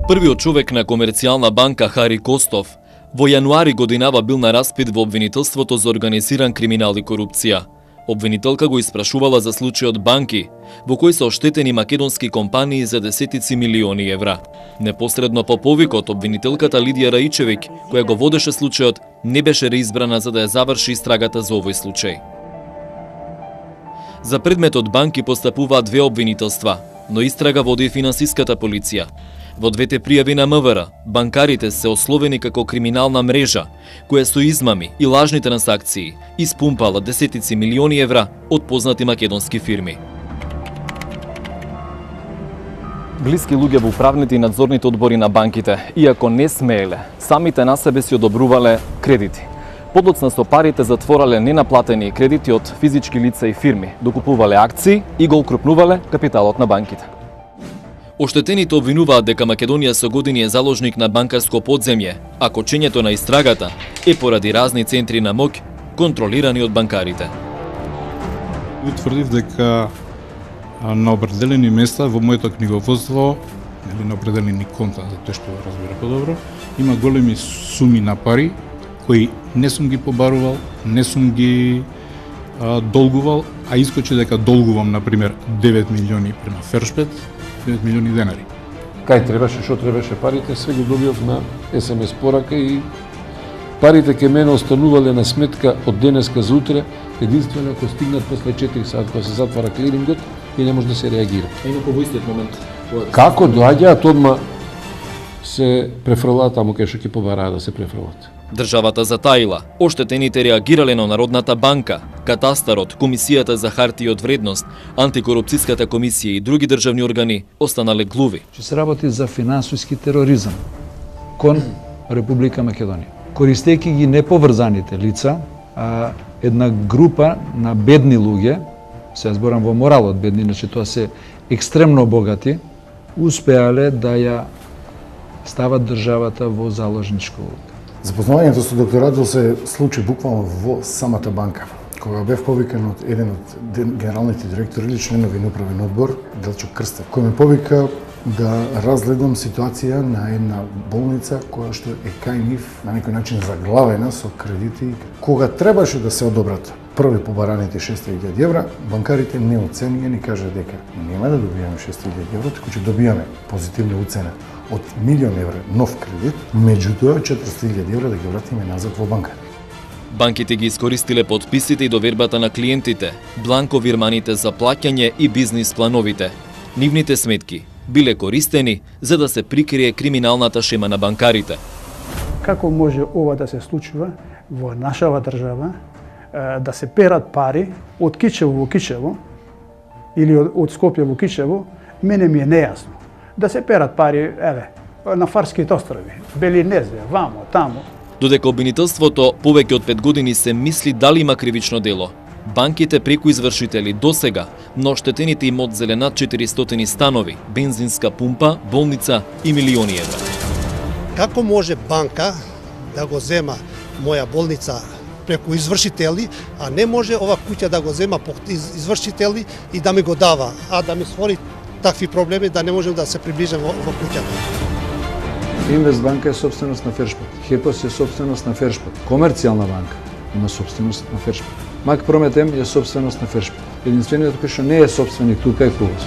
Првиот човек на Комерцијална банка Хари Костов во јануари годинава бил на распит во обвинителството за организиран криминал и корупција. Обвинителка го испрашувала за случајот банки, во кои се оштетени македонски компании за десетици милиони евра. Непосредно по повикот, обвинителката Лидија Раичевиќ, која го водеше случајот, не беше реизбрана за да ја заврши истрагата за овој случај. За предметот банки постапуваат две обвинителства, но истрага води финансиската полиција. Во двете пријави на МВР, банкарите се ословени како криминална мрежа, која со измами и лажни трансакции испумпала десетици милиони евра од познати македонски фирми. Блиски луѓе во управните и надзорните одбори на банките, иако не смееле, самите на себе си одобрувале кредити. Подоцна со парите затворале ненаплатени кредити од физички лица и фирми, докупувале акции и го укрупнувале капиталот на банките. Оштетените обвинуваат дека Македонија со години е заложник на банкарско подземје, а кочењето на истрагата е поради разни центри на моќ контролирани од банкарите. Утврдив дека на определени места во моето книговодство, или на определени конта, за тоа што разбира подобро, има големи суми на пари кои не сум ги побарувал, не сум ги долгувал, а искочи дека долгувам, например, 9 милиони према Фершпет, 9 милиони денари. Кај требаше, што требаше парите, све ги добив на СМС порака и парите ке мене останувале на сметка од денеска за утре, единствено ако стигнат после 4 сати, кога се затвара клирингот и не може да се реагира. Инаку во истиот момент. Како доаѓаат, одма се префрлаат таму кај што ќе побараат да се префрлат. Државата затаила, оштетените реагирале на Народната банка, Катастарот, Комисијата за хартии од вредност, Антикорупцијската комисија и други државни органи останале глуви. Че се работи за финансиски тероризам кон Република Македонија. Користејќи ги неповрзаните лица, една група на бедни луѓе, се зборам во моралот бедни, значи тоа се екстремно богати, успеале да ја стават државата во заложничко улога. Запознавањето со доктор Радел се случи буквално во самата банка. Кога бев повикан од еден од генералните директори или членови на управен одбор, Делчо Крстев, кој ме повика да разгледам ситуација на една болница која што е кај нив на некој начин заглавена со кредити. Кога требаше да се одобрат први побараните 600.000 евра, банкарите не оценија, ни кажа дека нема да добијаме 600.000 евра, туку ќе добијаме позитивна оцена од 1 милион евра нов кредит, меѓутоа 400.000 евра да ги вратиме назад во банка. Банките ги искористиле подписите и довербата на клиентите, бланко вирманите за плаќање и бизнис плановите. Нивните сметки биле користени за да се прикрие криминалната шема на банкарите. Како може ова да се случува во нашава држава, да се перат пари од Кичево во Кичево или од Скопје во Кичево, мене ми е нејасно. Да се перат пари, на Фарските острови, Белинезе, вамо, таму. Додека обвинителството повеќе од 5 години се мисли дали има кривично дело, банките преку извршители досега на оштетените им одзеле над 400 станови, бензинска пумпа, болница и милиони евра. Како може банка да го зема моја болница преку извршители, а не може ова куќа да го зема по извршители и да ми го дава, а да ми створи такви проблеми да не можем да се приближам во куќата. Инвестбанка е собственост на Фершпет, Хепос е собственост на Фершпет, Комерцијална банка има собственост на Фершпет, Мак Промет М е собственост на Фершпет. Единствениот кој што не е собственик тука е Кубос.